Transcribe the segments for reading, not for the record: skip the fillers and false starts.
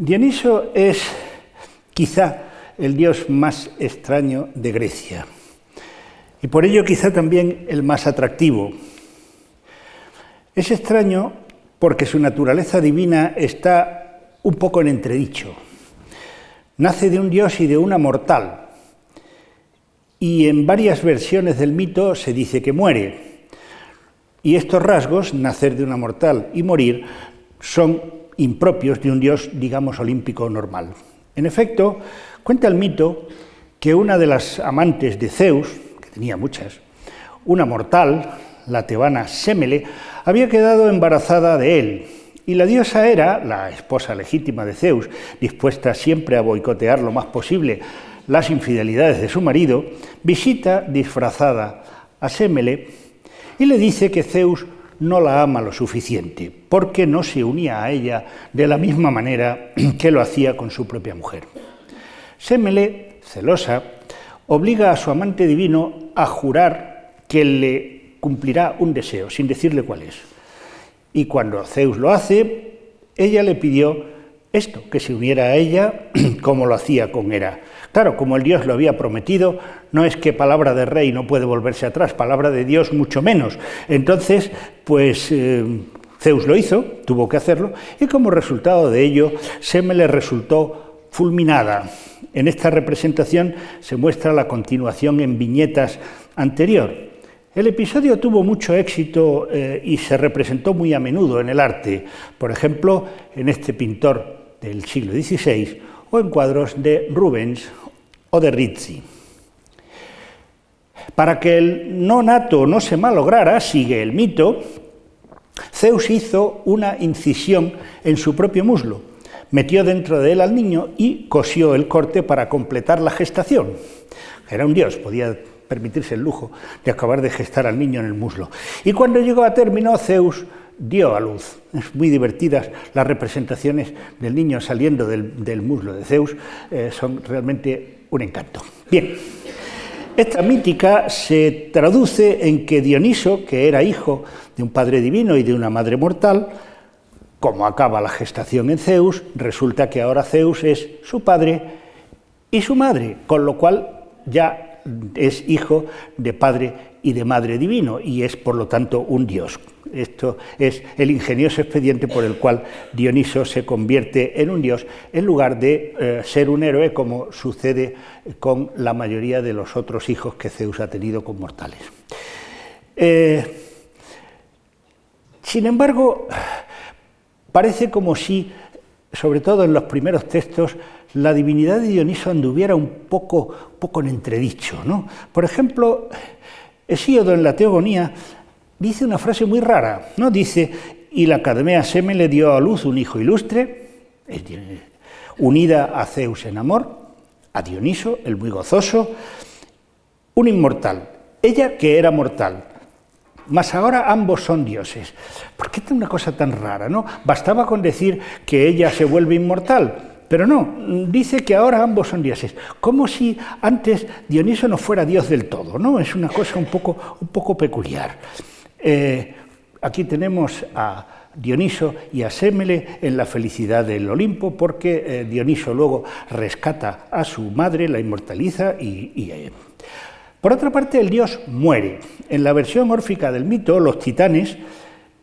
Dioniso es quizá el dios más extraño de Grecia y por ello quizá también el más atractivo. Es extraño porque su naturaleza divina está un poco en entredicho. Nace de un dios y de una mortal, y en varias versiones del mito se dice que muere. Y estos rasgos, nacer de una mortal y morir, son impropios de un dios, digamos, olímpico normal. En efecto, cuenta el mito que una de las amantes de Zeus, que tenía muchas, una mortal, la tebana Sémele, había quedado embarazada de él, y la diosa Hera, la esposa legítima de Zeus, dispuesta siempre a boicotear lo más posible las infidelidades de su marido, visita disfrazada a Sémele y le dice que Zeus no la ama lo suficiente, porque no se unía a ella de la misma manera que lo hacía con su propia mujer. Sémele, celosa, obliga a su amante divino a jurar que le cumplirá un deseo, sin decirle cuál es. Y cuando Zeus lo hace, ella le pidió esto, que se uniera a ella como lo hacía con Hera. Claro, como el dios lo había prometido, no es que palabra de rey no puede volverse atrás, palabra de Dios mucho menos. Entonces, pues Zeus lo hizo, tuvo que hacerlo, y como resultado de ello, Sémele resultó fulminada. En esta representación se muestra la continuación en viñetas anterior. El episodio tuvo mucho éxito y se representó muy a menudo en el arte, por ejemplo, en este pintor del siglo XVI o en cuadros de Rubens o de Rizzi. Para que el no nato no se malograra, sigue el mito, Zeus hizo una incisión en su propio muslo, metió dentro de él al niño y cosió el corte para completar la gestación. Era un dios, podía permitirse el lujo de acabar de gestar al niño en el muslo. Y cuando llegó a término, Zeus dio a luz. Es muy divertidas las representaciones del niño saliendo del muslo de Zeus, son realmente un encanto. Bien, esta mítica se traduce en que Dioniso, que era hijo de un padre divino y de una madre mortal, como acaba la gestación en Zeus, resulta que ahora Zeus es su padre y su madre, con lo cual ya es hijo de padre y de madre divino y es por lo tanto un dios. Esto es el ingenioso expediente por el cual Dioniso se convierte en un dios en lugar de ser un héroe, como sucede con la mayoría de los otros hijos que Zeus ha tenido con mortales. Sin embargo, parece como si, sobre todo en los primeros textos, la divinidad de Dioniso anduviera un poco en entredicho, ¿no? Por ejemplo, Hesíodo en la Teogonía dice una frase muy rara, ¿no? Dice, y la Cadmea Sémele dio a luz un hijo ilustre, unida a Zeus en amor, a Dioniso, el muy gozoso, un inmortal, ella que era mortal, mas ahora ambos son dioses. ¿Por qué es una cosa tan rara, no? Bastaba con decir que ella se vuelve inmortal, pero no, dice que ahora ambos son dioses, como si antes Dioniso no fuera dios del todo, ¿no? Es una cosa un poco peculiar. Aquí tenemos a Dioniso y a Sémele en la felicidad del Olimpo, porque Dioniso luego rescata a su madre, la inmortaliza Por otra parte, el dios muere. En la versión órfica del mito, los titanes,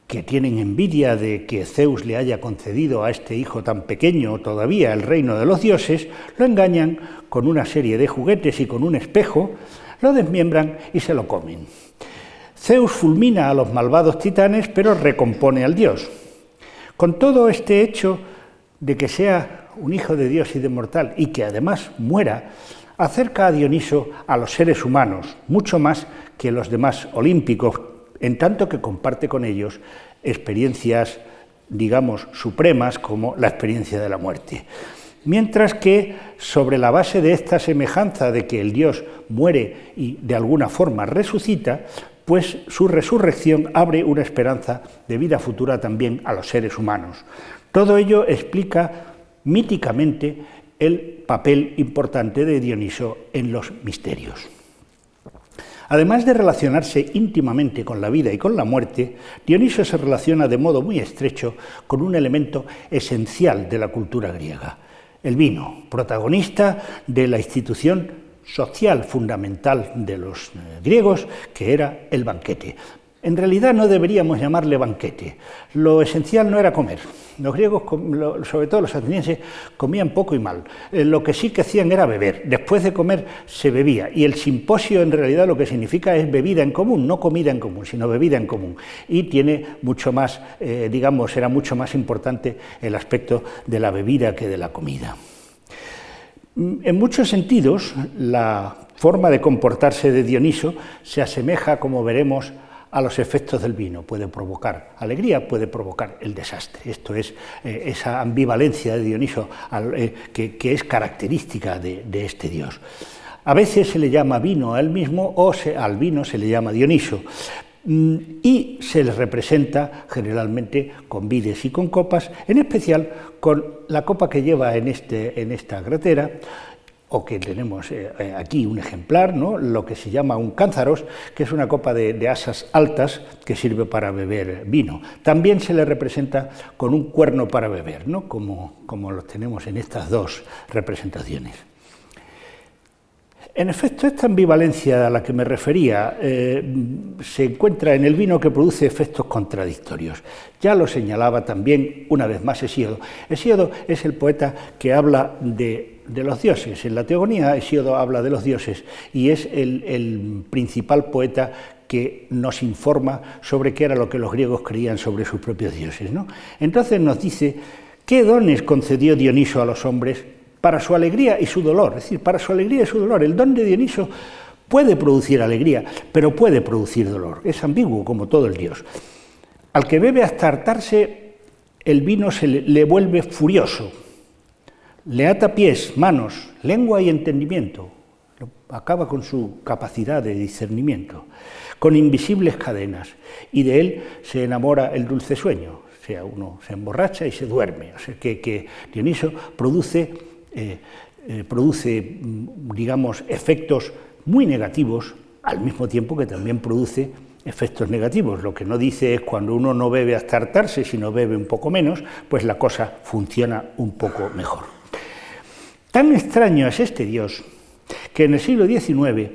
que tienen envidia de que Zeus le haya concedido a este hijo tan pequeño todavía el reino de los dioses, lo engañan con una serie de juguetes y con un espejo, lo desmiembran y se lo comen. Zeus fulmina a los malvados titanes, pero recompone al dios. Con todo este hecho de que sea un hijo de Dios y de mortal y que además muera, acerca a Dioniso a los seres humanos, mucho más que los demás olímpicos, en tanto que comparte con ellos experiencias, digamos, supremas, como la experiencia de la muerte. Mientras que, sobre la base de esta semejanza de que el dios muere y de alguna forma resucita, pues su resurrección abre una esperanza de vida futura también a los seres humanos. Todo ello explica míticamente el papel importante de Dioniso en los misterios. Además de relacionarse íntimamente con la vida y con la muerte, Dioniso se relaciona de modo muy estrecho con un elemento esencial de la cultura griega, el vino, protagonista de la institución social fundamental de los griegos, que era el banquete. En realidad no deberíamos llamarle banquete. Lo esencial no era comer. Los griegos, sobre todo los atenienses, comían poco y mal. Lo que sí que hacían era beber. Después de comer se bebía. Y el simposio en realidad lo que significa es bebida en común, no comida en común, sino bebida en común. Y tiene mucho más, era mucho más importante el aspecto de la bebida que de la comida. En muchos sentidos, la forma de comportarse de Dioniso se asemeja, como veremos, a los efectos del vino. Puede provocar alegría, puede provocar el desastre. Esto es esa ambivalencia de Dioniso que es característica de este dios. A veces se le llama vino a él mismo o al vino se le llama Dioniso. Y se le representa generalmente con vides y con copas, en especial con la copa que lleva en esta gratera, o que tenemos aquí un ejemplar, ¿no? Lo que se llama un cánzaros, que es una copa de asas altas que sirve para beber vino. También se le representa con un cuerno para beber, ¿no? como los tenemos en estas dos representaciones. En efecto, esta ambivalencia a la que me refería se encuentra en el vino, que produce efectos contradictorios. Ya lo señalaba también una vez más Hesíodo. Hesíodo es el poeta que habla de los dioses. En la Teogonía Hesíodo habla de los dioses y es el principal poeta que nos informa sobre qué era lo que los griegos creían sobre sus propios dioses, ¿no? Entonces nos dice qué dones concedió Dioniso a los hombres para su alegría y su dolor, es decir, para su alegría y su dolor. El don de Dioniso puede producir alegría, pero puede producir dolor. Es ambiguo como todo el dios. Al que bebe hasta hartarse, el vino le vuelve furioso, le ata pies, manos, lengua y entendimiento, acaba con su capacidad de discernimiento, con invisibles cadenas, y de él se enamora el dulce sueño. O sea, uno se emborracha y se duerme. O sea, que Dioniso produce, digamos, efectos muy negativos, al mismo tiempo que también produce efectos negativos. Lo que no dice es cuando uno no bebe hasta hartarse, sino bebe un poco menos, pues la cosa funciona un poco mejor. Tan extraño es este dios que en el siglo XIX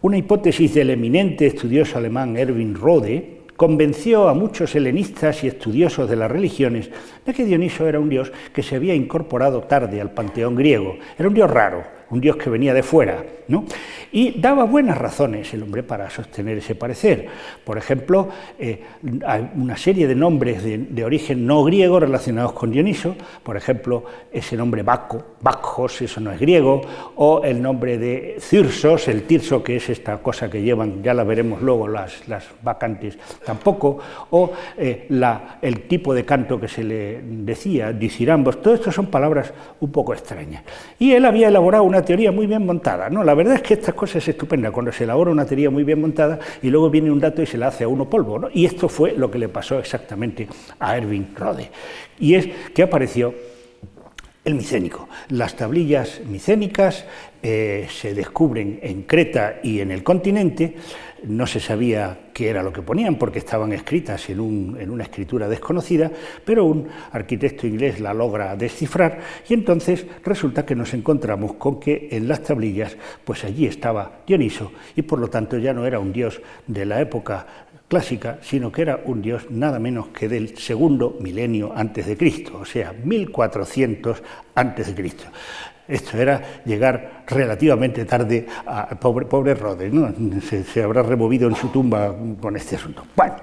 una hipótesis del eminente estudioso alemán Erwin Rohde convenció a muchos helenistas y estudiosos de las religiones de que Dioniso era un dios que se había incorporado tarde al panteón griego. Era un dios raro, un dios que venía de fuera, ¿no? Y daba buenas razones el hombre para sostener ese parecer. Por ejemplo, hay una serie de nombres de origen no griego relacionados con Dioniso. Por ejemplo, ese nombre Bacchos, eso no es griego, o el nombre de Thyrsos, el tirso, que es esta cosa que llevan, ya la veremos luego, las bacantes, tampoco, o el tipo de canto que se le decía, disirambos. Todo esto son palabras un poco extrañas. Y él había elaborado una teoría muy bien montada, ¿no? La verdad es que estas cosas es estupenda cuando se elabora una teoría muy bien montada y luego viene un dato y se la hace a uno polvo, ¿no? Y esto fue lo que le pasó exactamente a Erwin Rohde. Y es que apareció el micénico. Las tablillas micénicas se descubren en Creta y en el continente. No se sabía qué era lo que ponían porque estaban escritas en una escritura desconocida, pero un arquitecto inglés la logra descifrar y entonces resulta que nos encontramos con que en las tablillas pues allí estaba Dioniso y por lo tanto ya no era un dios de la época clásica, sino que era un dios nada menos que del segundo milenio antes de Cristo, o sea, 1400 antes de Cristo. Esto era llegar relativamente tarde a pobre Rohde, ¿no? Se habrá removido en su tumba con este asunto. Bueno,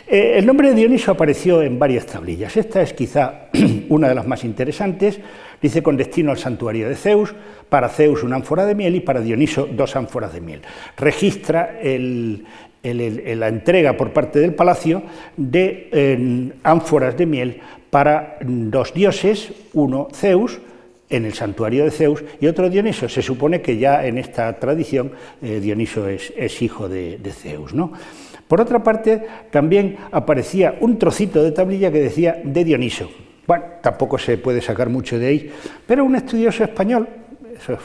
el nombre de Dioniso apareció en varias tablillas. Esta es quizá una de las más interesantes. Dice: con destino al santuario de Zeus, para Zeus una ánfora de miel y para Dioniso 2 ánforas de miel. Registra la entrega por parte del palacio de ánforas de miel para 2 dioses, uno Zeus, en el santuario de Zeus, y otro Dioniso. Se supone que ya en esta tradición Dioniso es hijo de Zeus, ¿no? Por otra parte, también aparecía un trocito de tablilla que decía de Dioniso. Bueno, tampoco se puede sacar mucho de ahí, pero un estudioso español, eso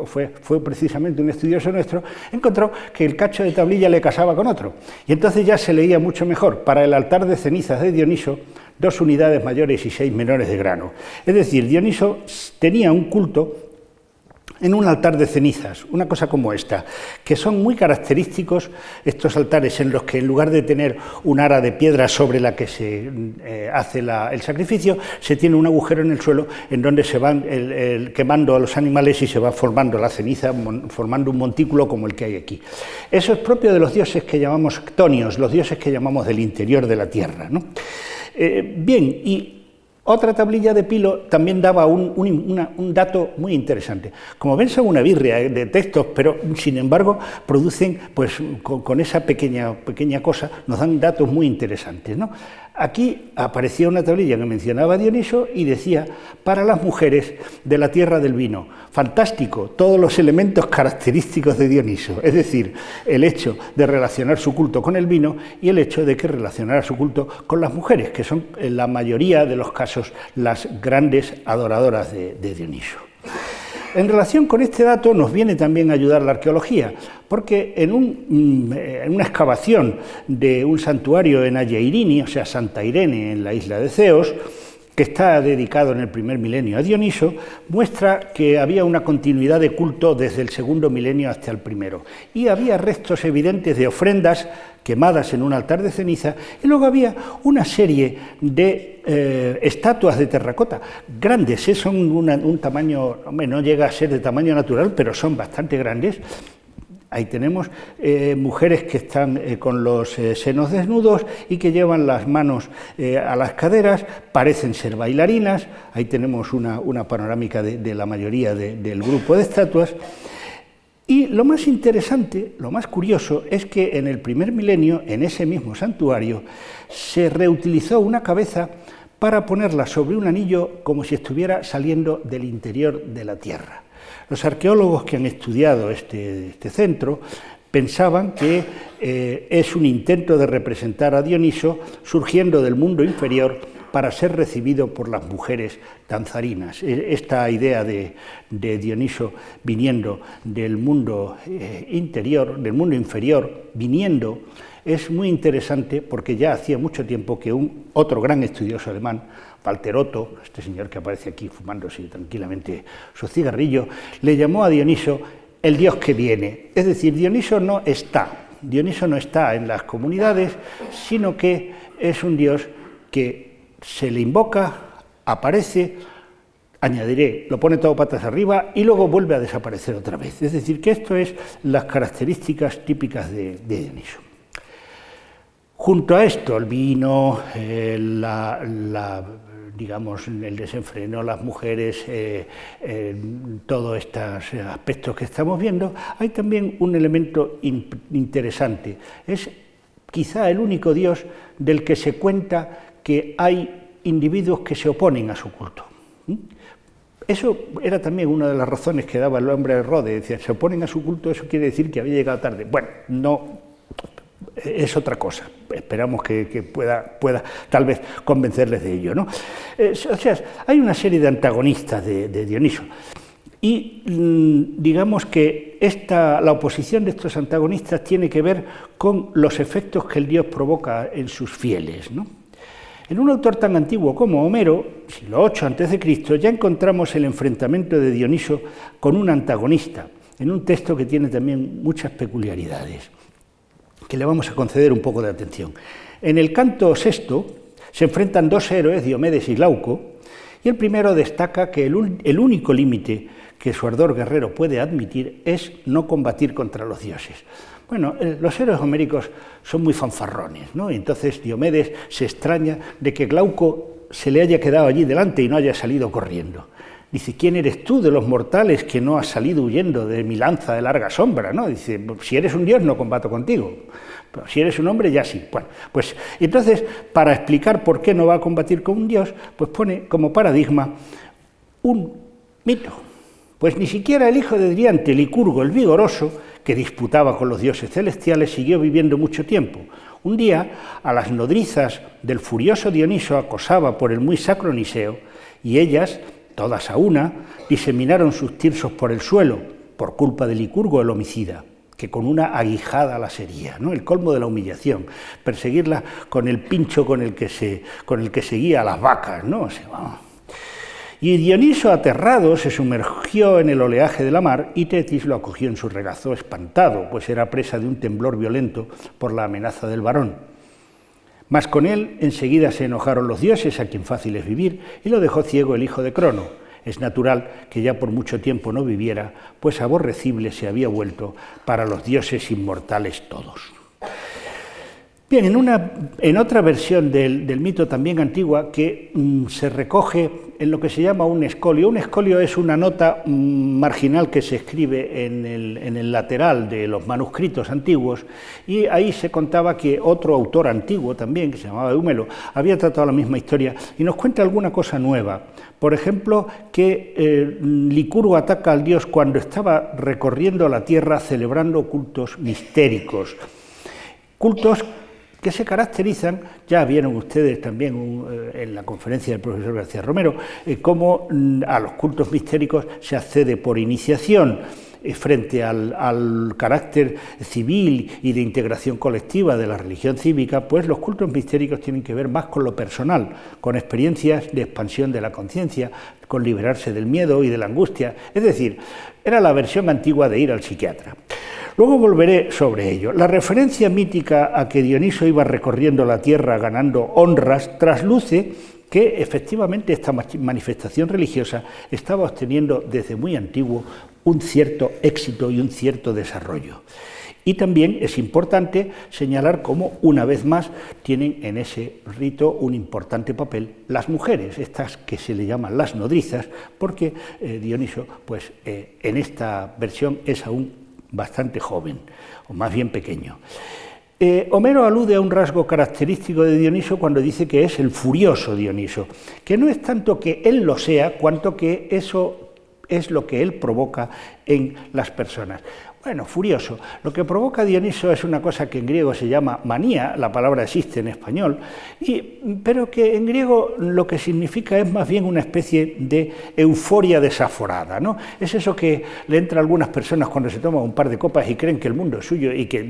fue precisamente un estudioso nuestro, encontró que el cacho de tablilla le casaba con otro. Y entonces ya se leía mucho mejor. Para el altar de cenizas de Dioniso, 2 unidades mayores y 6 menores de grano. Es decir, Dioniso tenía un culto en un altar de cenizas, una cosa como esta, que son muy característicos estos altares en los que en lugar de tener un ara de piedra sobre la que se hace el sacrificio, se tiene un agujero en el suelo en donde se van quemando a los animales y se va formando la ceniza, formando un montículo como el que hay aquí. Eso es propio de los dioses que llamamos ctonios, los dioses que llamamos del interior de la tierra, ¿no? Bien, y otra tablilla de Pilo también daba un dato muy interesante. Como ven, son una birria de textos, pero sin embargo producen, pues con esa pequeña cosa, nos dan datos muy interesantes, ¿no? Aquí aparecía una tablilla que mencionaba a Dioniso y decía, para las mujeres de la tierra del vino. Fantástico, todos los elementos característicos de Dioniso, es decir, el hecho de relacionar su culto con el vino y el hecho de que relacionara su culto con las mujeres, que son en la mayoría de los casos las grandes adoradoras de Dioniso. En relación con este dato nos viene también a ayudar la arqueología, porque en una excavación de un santuario en Ayeirini, o sea, Santa Irene, en la isla de Ceos, que está dedicado en el primer milenio a Dioniso, muestra que había una continuidad de culto desde el segundo milenio hasta el primero, y había restos evidentes de ofrendas quemadas en un altar de ceniza, y luego había una serie de estatuas de terracota, grandes, son un tamaño, hombre, no llega a ser de tamaño natural, pero son bastante grandes. Ahí tenemos mujeres que están con los senos desnudos y que llevan las manos a las caderas, parecen ser bailarinas. Ahí tenemos una panorámica de la mayoría del grupo de estatuas. Y lo más interesante, lo más curioso, es que en el primer milenio, en ese mismo santuario, se reutilizó una cabeza para ponerla sobre un anillo como si estuviera saliendo del interior de la tierra. Los arqueólogos que han estudiado este centro pensaban que es un intento de representar a Dioniso surgiendo del mundo inferior para ser recibido por las mujeres danzarinas. Esta idea de Dioniso viniendo del mundo interior, del mundo inferior, viniendo, es muy interesante porque ya hacía mucho tiempo que otro gran estudioso alemán, Walter Otto, este señor que aparece aquí fumándose tranquilamente su cigarrillo, le llamó a Dioniso el dios que viene. Es decir, Dioniso no está en las comunidades, sino que es un dios que se le invoca, aparece, añadiré, lo pone todo patas arriba y luego vuelve a desaparecer otra vez. Es decir, que esto es las características típicas de Dioniso. Junto a esto, el vino, digamos, el desenfreno, las mujeres, todos estos aspectos que estamos viendo, hay también un elemento interesante. Es quizá el único dios del que se cuenta que hay individuos que se oponen a su culto. Eso era también una de las razones que daba el hombre de Rhodes, decía, se oponen a su culto, eso quiere decir que había llegado tarde. Bueno, no, es otra cosa, esperamos que pueda tal vez convencerles de ello, ¿no? O sea, hay una serie de antagonistas de Dioniso, y digamos que la oposición de estos antagonistas tiene que ver con los efectos que el dios provoca en sus fieles, ¿no? En un autor tan antiguo como Homero, siglo VIII a.C., ya encontramos el enfrentamiento de Dioniso con un antagonista, en un texto que tiene también muchas peculiaridades, que le vamos a conceder un poco de atención. En el canto sexto se enfrentan dos héroes, Diomedes y Glauco, y el primero destaca que el único límite que su ardor guerrero puede admitir es no combatir contra los dioses. Bueno, los héroes homéricos son muy fanfarrones, ¿no? Y entonces Diomedes se extraña de que Glauco se le haya quedado allí delante y no haya salido corriendo. Dice, ¿quién eres tú de los mortales que no has salido huyendo de mi lanza de larga sombra? ¿No? Dice, si eres un dios no combato contigo, pero si eres un hombre ya sí. Bueno, pues entonces, para explicar por qué no va a combatir con un dios, pues pone como paradigma un mito. Pues ni siquiera el hijo de Driante, Licurgo el vigoroso, que disputaba con los dioses celestiales, siguió viviendo mucho tiempo. Un día, a las nodrizas del furioso Dioniso acosaba por el muy sacro Niseo, y ellas, todas a una, diseminaron sus tirsos por el suelo, por culpa de Licurgo el homicida, que con una aguijada las hería, ¿no? El colmo de la humillación, perseguirlas con el pincho con el que seguía a las vacas, ¿no? O sea, vamos. Y Dioniso, aterrado, se sumergió en el oleaje de la mar y Tetis lo acogió en su regazo espantado, pues era presa de un temblor violento por la amenaza del varón. Mas con él enseguida se enojaron los dioses, a quien fácil es vivir, y lo dejó ciego el hijo de Crono. Es natural que ya por mucho tiempo no viviera, pues aborrecible se había vuelto para los dioses inmortales todos. Bien, en otra versión del mito también antigua que se recoge en lo que se llama un escolio. Un escolio es una nota marginal que se escribe en el lateral de los manuscritos antiguos, y ahí se contaba que otro autor antiguo también, que se llamaba Eumelo, había tratado la misma historia y nos cuenta alguna cosa nueva. Por ejemplo, que Licurgo ataca al dios cuando estaba recorriendo la tierra celebrando cultos mistéricos. Cultos que se caracterizan, ya vieron ustedes también en la conferencia del profesor García Romero, cómo a los cultos mistéricos se accede por iniciación. Frente al carácter civil y de integración colectiva de la religión cívica, pues los cultos mistéricos tienen que ver más con lo personal, con experiencias de expansión de la conciencia, con liberarse del miedo y de la angustia. Es decir, era la versión antigua de ir al psiquiatra. Luego volveré sobre ello. La referencia mítica a que Dioniso iba recorriendo la tierra ganando honras trasluce que efectivamente esta manifestación religiosa estaba obteniendo desde muy antiguo un cierto éxito y un cierto desarrollo. Y también es importante señalar cómo, una vez más, tienen en ese rito un importante papel las mujeres, estas que se le llaman las nodrizas, porque Dioniso, pues, en esta versión es aún bastante joven, o más bien pequeño. Homero alude a un rasgo característico de Dioniso cuando dice que es el furioso Dioniso, que no es tanto que él lo sea, cuanto que eso es lo que él provoca en las personas. Bueno, furioso. Lo que provoca Dioniso es una cosa que en griego se llama manía, la palabra existe en español, pero que en griego lo que significa es más bien una especie de euforia desaforada, ¿no? Es eso que le entra a algunas personas cuando se toman un par de copas y creen que el mundo es suyo y que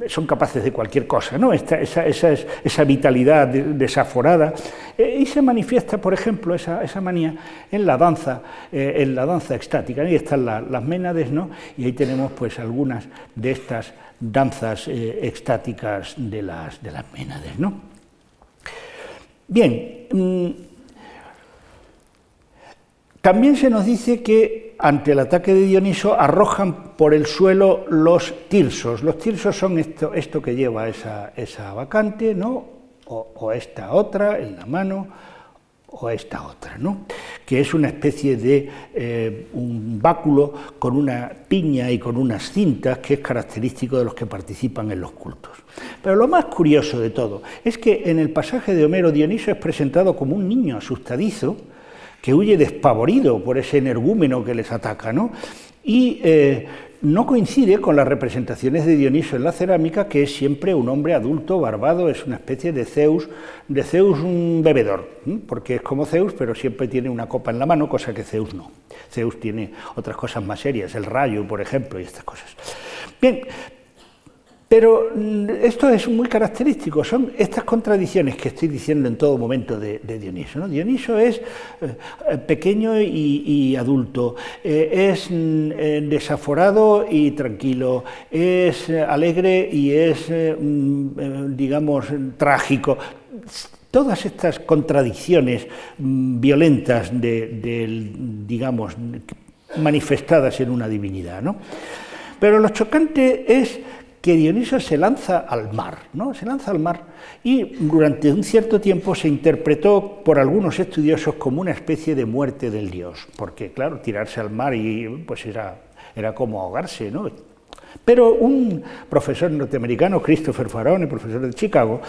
son capaces de cualquier cosa, ¿no? Esa vitalidad desaforada, y se manifiesta, por ejemplo, esa manía en la danza extática. Ahí están las ménades, ¿no? Y ahí tenemos pues algunas de estas danzas extáticas de las ménades, ¿no? Bien, también se nos dice que ante el ataque de Dioniso arrojan por el suelo los tirsos. Los tirsos son esto que lleva esa vacante, ¿no? O esta otra en la mano, o esta otra, ¿no? Que es una especie de un báculo con una piña y con unas cintas que es característico de los que participan en los cultos. Pero lo más curioso de todo es que en el pasaje de Homero Dioniso es presentado como un niño asustadizo que huye despavorido por ese energúmeno que les ataca, ¿no? Y no coincide con las representaciones de Dioniso en la cerámica, que es siempre un hombre adulto, barbado, es una especie de Zeus un bebedor, porque es como Zeus, pero siempre tiene una copa en la mano, cosa que Zeus no. Zeus tiene otras cosas más serias, el rayo, por ejemplo, y estas cosas. Bien, pero esto es muy característico, son estas contradicciones que estoy diciendo en todo momento de Dioniso, ¿no? Dioniso es pequeño y adulto, es desaforado y tranquilo, es alegre y es, digamos, trágico. Todas estas contradicciones violentas digamos, manifestadas en una divinidad, ¿no? Pero lo chocante es que Dioniso se lanza al mar, ¿no? Se lanza al mar y durante un cierto tiempo se interpretó por algunos estudiosos como una especie de muerte del dios, porque claro, tirarse al mar pues era como ahogarse, ¿no? Pero un profesor norteamericano, Christopher Farone, profesor de Chicago,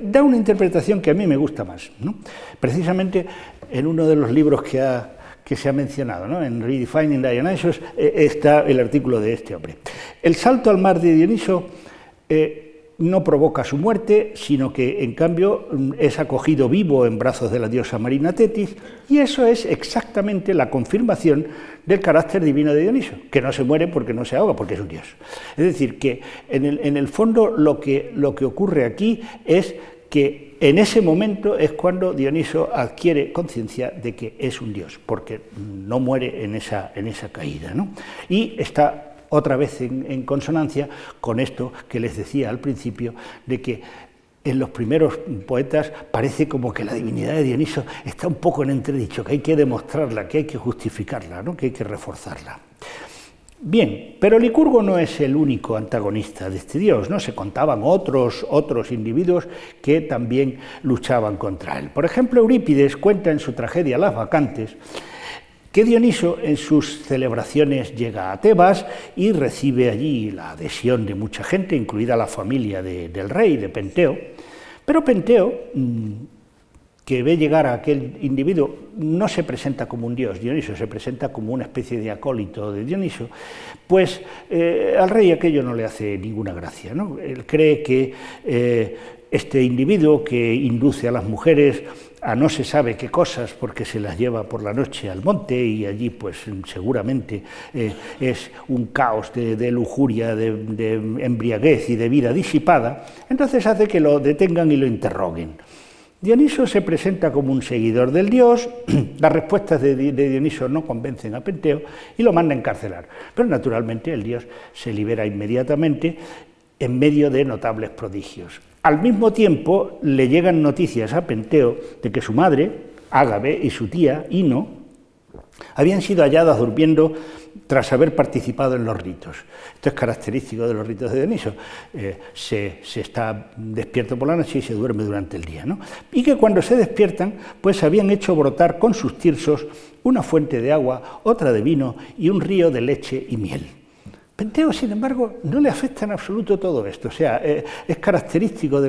da una interpretación que a mí me gusta más, ¿no? Precisamente en uno de los libros que se ha mencionado, ¿no? En Redefining Dionysus está el artículo de este hombre. El salto al mar de Dioniso no provoca su muerte, sino que en cambio es acogido vivo en brazos de la diosa Marina Tetis, y eso es exactamente la confirmación del carácter divino de Dioniso, que no se muere porque no se ahoga, porque es un dios. Es decir, que en el fondo lo que ocurre aquí es que en ese momento es cuando Dioniso adquiere conciencia de que es un dios, porque no muere en esa caída, ¿no? Y está otra vez en consonancia con esto que les decía al principio, de que en los primeros poetas parece como que la divinidad de Dioniso está un poco en entredicho, que hay que demostrarla, que hay que justificarla, ¿no? Que hay que reforzarla. Bien, pero Licurgo no es el único antagonista de este dios, ¿no? Se contaban otros individuos que también luchaban contra él. Por ejemplo, Eurípides cuenta en su tragedia Las Bacantes que Dioniso en sus celebraciones llega a Tebas y recibe allí la adhesión de mucha gente, incluida la familia del rey, de Penteo, pero Penteo, que ve llegar a aquel individuo, no se presenta como un dios. Dioniso se presenta como una especie de acólito de Dioniso, pues al rey aquello no le hace ninguna gracia, ¿no? Él cree que este individuo que induce a las mujeres a no se sabe qué cosas porque se las lleva por la noche al monte y allí pues seguramente es un caos de lujuria, de embriaguez y de vida disipada, entonces hace que lo detengan y lo interroguen. Dioniso se presenta como un seguidor del dios, las respuestas de Dioniso no convencen a Penteo y lo manda a encarcelar, pero naturalmente el dios se libera inmediatamente en medio de notables prodigios. Al mismo tiempo le llegan noticias a Penteo de que su madre, Ágave, y su tía, Ino, habían sido halladas durmiendo tras haber participado en los ritos. Esto es característico de los ritos de Dioniso. Se está despierto por la noche y se duerme durante el día, ¿no? Y que cuando se despiertan, pues habían hecho brotar con sus tirsos una fuente de agua, otra de vino y un río de leche y miel. Penteo, sin embargo, no le afecta en absoluto todo esto. O sea, es característico de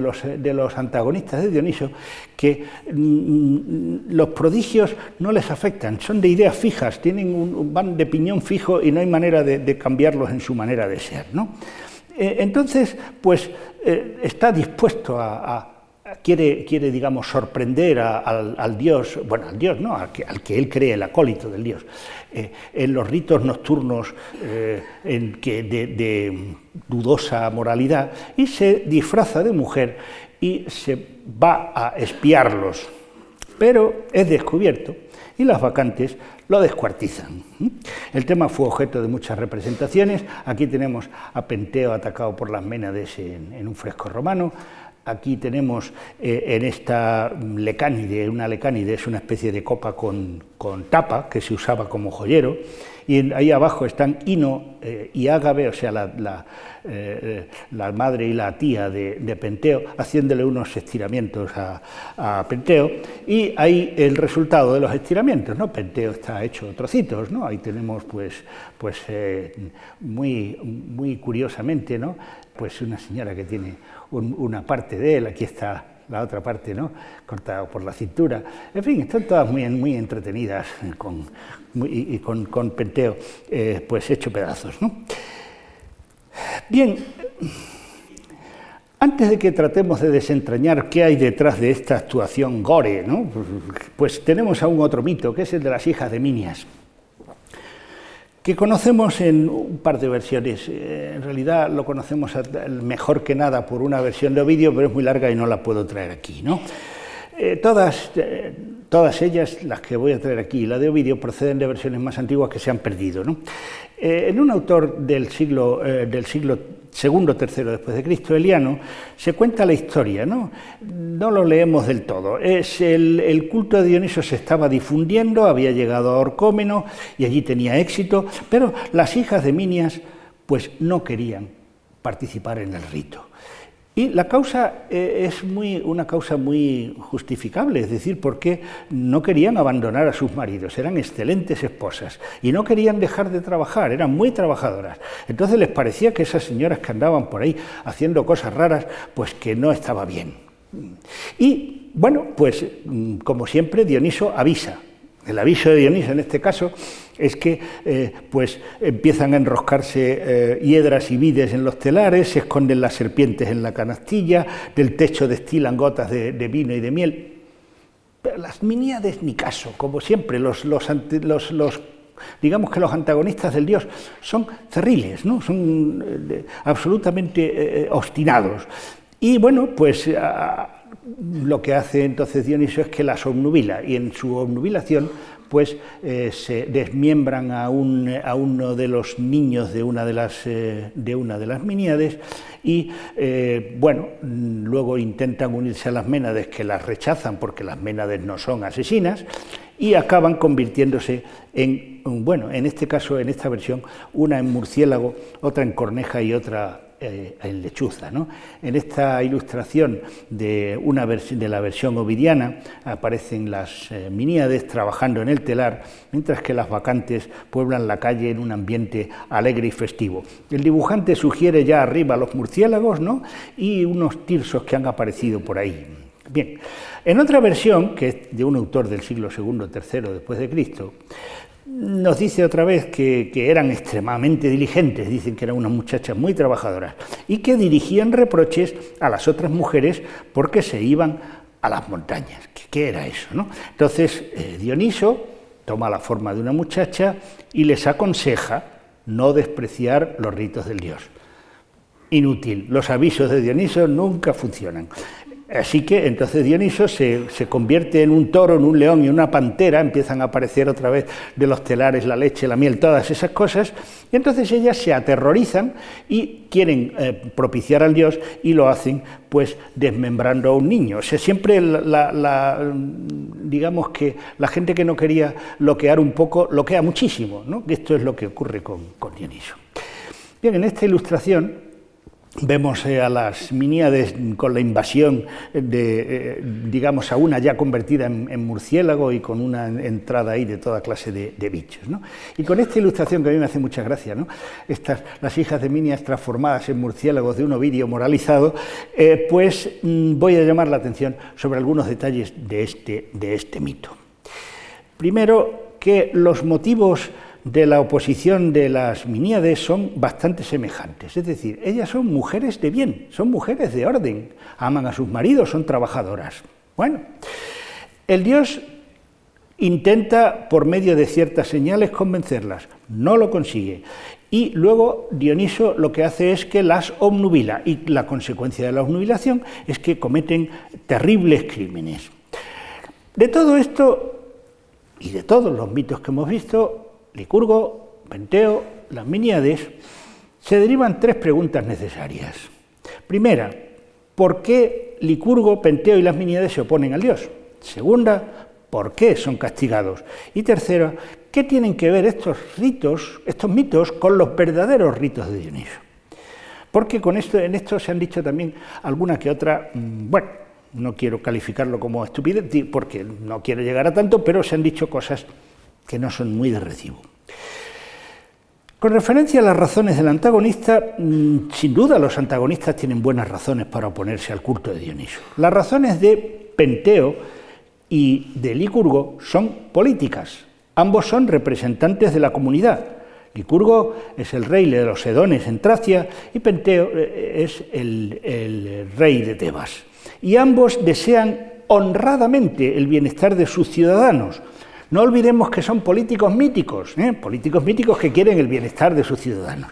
los antagonistas de Dioniso que los prodigios no les afectan, son de ideas fijas, van de piñón fijo y no hay manera de cambiarlos en su manera de ser, ¿no? Entonces, pues está dispuesto quiere, digamos, sorprender al dios, bueno, al dios no, al que él cree, el acólito del dios, en los ritos nocturnos de dudosa moralidad, y se disfraza de mujer y se va a espiarlos, pero es descubierto y las Bacantes lo descuartizan. El tema fue objeto de muchas representaciones. Aquí tenemos a Penteo atacado por las Ménades en un fresco romano. Aquí tenemos en esta lecánide, una lecánide es una especie de copa con tapa que se usaba como joyero, y ahí abajo están Ino y Ágave, o sea, la madre y la tía de Penteo, haciéndole unos estiramientos a Penteo, y ahí el resultado de los estiramientos, ¿no? Penteo está hecho trocitos, ¿no? Ahí tenemos pues muy curiosamente, ¿no? Pues una señora que tiene una parte de él, aquí está la otra parte, ¿no? Cortada por la cintura. En fin, están todas muy entretenidas con Penteo pues hecho pedazos, ¿no? Bien, antes de que tratemos de desentrañar qué hay detrás de esta actuación gore, ¿no? Pues tenemos aún otro mito, que es el de las hijas de Minias, que conocemos en un par de versiones. En realidad lo conocemos mejor que nada por una versión de Ovidio, pero es muy larga y no la puedo traer aquí, ¿no? Todas ellas, las que voy a traer aquí, la de Ovidio, proceden de versiones más antiguas que se han perdido, ¿no? En un autor del siglo segundo, tercero después de Cristo, Eliano, se cuenta la historia, ¿no? No lo leemos del todo. El culto de Dioniso se estaba difundiendo, había llegado a Orcómeno y allí tenía éxito, pero las hijas de Minias pues no querían participar en el rito. Y la causa es una causa muy justificable, es decir, porque no querían abandonar a sus maridos, eran excelentes esposas y no querían dejar de trabajar, eran muy trabajadoras. Entonces les parecía que esas señoras que andaban por ahí haciendo cosas raras, pues que no estaba bien. Y bueno, pues como siempre Dioniso avisa El aviso de Dioniso en este caso es que pues empiezan a enroscarse hiedras y vides en los telares, se esconden las serpientes en la canastilla, del techo destilan gotas de vino y de miel. Pero las miníades ni caso, como siempre, digamos que los antagonistas del dios son cerriles, ¿no? Son absolutamente obstinados. Y bueno, pues lo que hace entonces Dioniso es que las obnubila, y en su obnubilación pues se desmiembran a uno de los niños de una de las miníades y bueno, luego intentan unirse a las Ménades, que las rechazan porque las Ménades no son asesinas, y acaban convirtiéndose en, bueno, en este caso, en esta versión, una en murciélago, otra en corneja y otra en lechuza, ¿no? En esta ilustración de la versión ovidiana aparecen las miníades trabajando en el telar, mientras que las bacantes pueblan la calle en un ambiente alegre y festivo. El dibujante sugiere ya arriba los murciélagos, ¿no? Y unos tirsos que han aparecido por ahí. Bien, en otra versión, que es de un autor del siglo II o III después de Cristo, nos dice otra vez que eran extremadamente diligentes, dicen que eran unas muchachas muy trabajadoras y que dirigían reproches a las otras mujeres porque se iban a las montañas. ¿Qué era eso, no? Entonces Dioniso toma la forma de una muchacha y les aconseja no despreciar los ritos del dios. Inútil, los avisos de Dioniso nunca funcionan. Así que entonces Dioniso se convierte en un toro, en un león y una pantera, empiezan a aparecer otra vez de los telares la leche, la miel, todas esas cosas, y entonces ellas se aterrorizan y quieren propiciar al dios y lo hacen pues desmembrando a un niño. O sea, siempre digamos que la gente que no quería loquear un poco, loquea muchísimo, ¿no? Esto es lo que ocurre con Dioniso. Bien, en esta ilustración vemos a las miníades con la invasión digamos, a una ya convertida en murciélago y con una entrada ahí de toda clase de bichos, ¿no? Y con esta ilustración que a mí me hace mucha gracia, ¿no? Las hijas de Minias transformadas en murciélagos de un Ovidio moralizado, pues voy a llamar la atención sobre algunos detalles de este mito. Primero, que los motivos de la oposición de las miníades son bastante semejantes, es decir, ellas son mujeres de bien, son mujeres de orden, aman a sus maridos, son trabajadoras. Bueno, el dios intenta por medio de ciertas señales convencerlas, no lo consigue, y luego Dioniso lo que hace es que las obnubila, y la consecuencia de la obnubilación es que cometen terribles crímenes. De todo esto y de todos los mitos que hemos visto, Licurgo, Penteo, las miníades, se derivan tres preguntas necesarias. Primera, ¿por qué Licurgo, Penteo y las miníades se oponen al dios? Segunda, ¿por qué son castigados? Y tercera, ¿qué tienen que ver estos mitos, con los verdaderos ritos de Dioniso? Porque en esto se han dicho también alguna que otra, bueno, no quiero calificarlo como estupidez, porque no quiero llegar a tanto, pero se han dicho cosas que no son muy de recibo. Con referencia a las razones del antagonista, sin duda los antagonistas tienen buenas razones para oponerse al culto de Dioniso. Las razones de Penteo y de Licurgo son políticas. Ambos son representantes de la comunidad. Licurgo es el rey de los edones en Tracia y Penteo es el rey de Tebas. Y ambos desean honradamente el bienestar de sus ciudadanos. No olvidemos que son políticos míticos que quieren el bienestar de sus ciudadanos.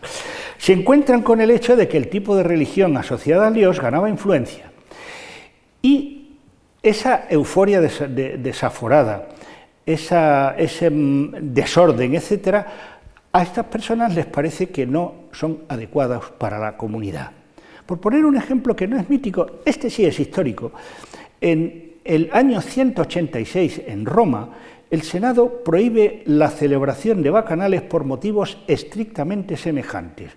Se encuentran con el hecho de que el tipo de religión asociada al dios ganaba influencia. Y esa euforia desaforada, ese desorden, etcétera, a estas personas les parece que no son adecuadas para la comunidad. Por poner un ejemplo que no es mítico, este sí es histórico. En el año 186, en Roma, el Senado prohíbe la celebración de bacanales por motivos estrictamente semejantes.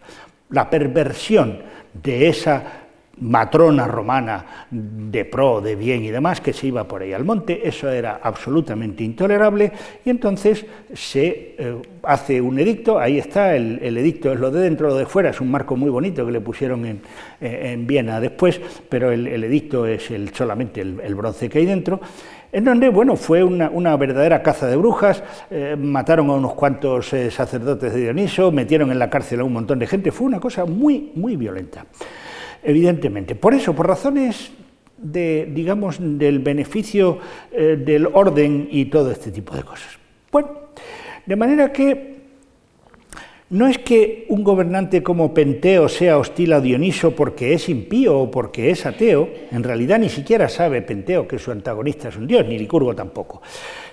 La perversión de esa matrona romana de pro, de bien y demás, que se iba por ahí al monte, eso era absolutamente intolerable, y entonces se hace un edicto. Ahí está, el edicto es lo de dentro, lo de fuera es un marco muy bonito que le pusieron en Viena después, pero el edicto es solamente el bronce que hay dentro. en donde, bueno, fue una verdadera caza de brujas, mataron a unos cuantos sacerdotes de Dioniso, metieron en la cárcel a un montón de gente, fue una cosa muy, muy violenta, evidentemente. Por eso, por razones digamos, del beneficio del orden y todo este tipo de cosas. Bueno, de manera que no es que un gobernante como Penteo sea hostil a Dioniso porque es impío o porque es ateo, en realidad ni siquiera sabe Penteo que su antagonista es un dios, ni Licurgo tampoco,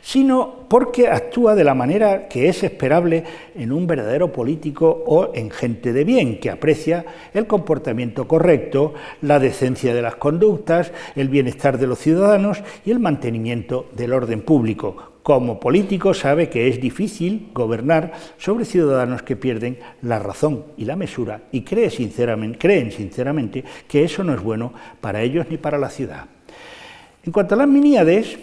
sino porque actúa de la manera que es esperable en un verdadero político o en gente de bien, que aprecia el comportamiento correcto, la decencia de las conductas, el bienestar de los ciudadanos y el mantenimiento del orden público. Como político sabe que es difícil gobernar sobre ciudadanos que pierden la razón y la mesura y creen sinceramente que eso no es bueno para ellos ni para la ciudad. En cuanto a las Miníades,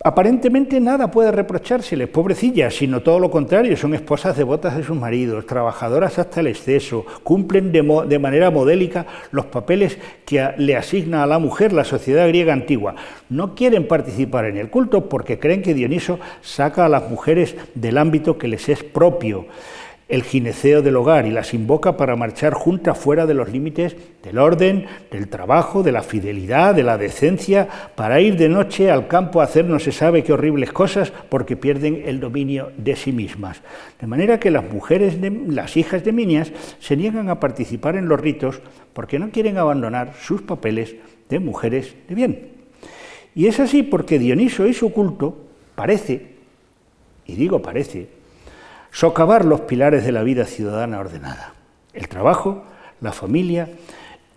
aparentemente nada puede reprochárseles, pobrecillas, sino todo lo contrario, son esposas devotas de sus maridos, trabajadoras hasta el exceso, cumplen de manera modélica los papeles que le asigna a la mujer la sociedad griega antigua. No quieren participar en el culto porque creen que Dioniso saca a las mujeres del ámbito que les es propio, el gineceo del hogar, y las invoca para marchar juntas fuera de los límites del orden, del trabajo, de la fidelidad, de la decencia, para ir de noche al campo a hacer no se sabe qué horribles cosas porque pierden el dominio de sí mismas. De manera que las hijas de Minias se niegan a participar en los ritos porque no quieren abandonar sus papeles de mujeres de bien. Y es así porque Dioniso y su culto parece, y digo parece, socavar los pilares de la vida ciudadana ordenada, el trabajo, la familia,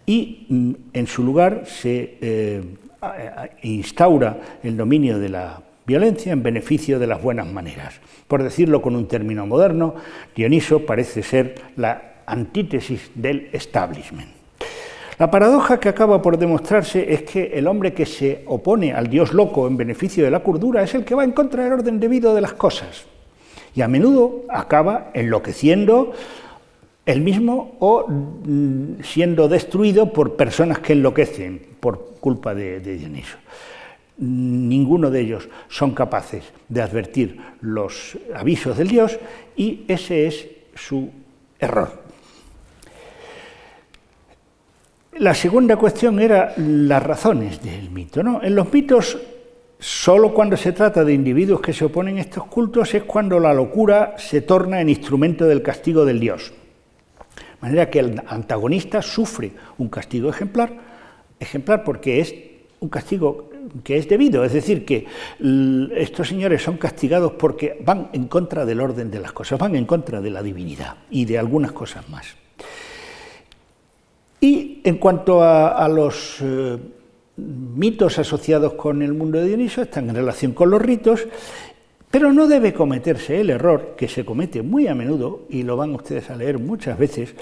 y en su lugar se instaura el dominio de la violencia en beneficio de las buenas maneras. Por decirlo con un término moderno, Dioniso parece ser la antítesis del establishment. La paradoja que acaba por demostrarse es que el hombre que se opone al dios loco en beneficio de la cordura es el que va en contra del orden debido de las cosas. Y a menudo acaba enloqueciendo él mismo o siendo destruido por personas que enloquecen por culpa de Dioniso. Ninguno de ellos son capaces de advertir los avisos del dios y ese es su error. La segunda cuestión era las razones del mito, ¿no? En los mitos, solo cuando se trata de individuos que se oponen a estos cultos es cuando la locura se torna en instrumento del castigo del dios. De manera que el antagonista sufre un castigo ejemplar porque es un castigo que es debido, es decir, que estos señores son castigados porque van en contra del orden de las cosas, van en contra de la divinidad y de algunas cosas más. Y en cuanto a los mitos asociados con el mundo de Dioniso, están en relación con los ritos, pero no debe cometerse el error, que se comete muy a menudo, y lo van ustedes a leer muchas veces,